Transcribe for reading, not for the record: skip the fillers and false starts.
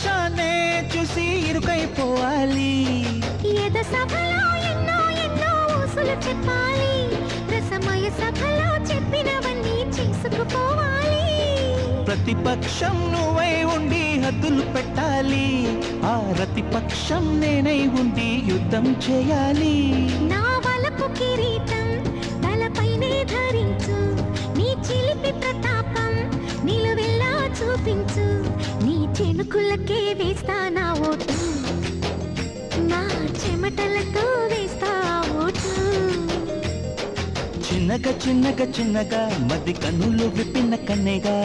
ప్రతిపక్షాన్నే చూసి ఇరుకైపోవాలి. ఎద సభలో ఎన్నో ఎన్నో ఊసులు చెప్పాలి, రసమయ సభలో చెప్పినవన్నీ చేసుకుపోవాలి. ప్రతిపక్షం నువ్వై ఉండి హద్దులు పెట్టాలి, ఆ ప్రతిపక్షం నేనై ఉండి యుద్ధం చేయాలి. నా వలపు కిరీటం తలపైనే ధరించు, నీ చిలిపి ప్రతాపం నిలువెల్లా చూపించు, నీ చెనుకులకే వేస్తా నా ఓటు, నా చెమటలతో వేస్తా ఓటు. చిన్నగా చిన్నగా చిన్నగా మది కన్నులు విప్పిన కన్నెగా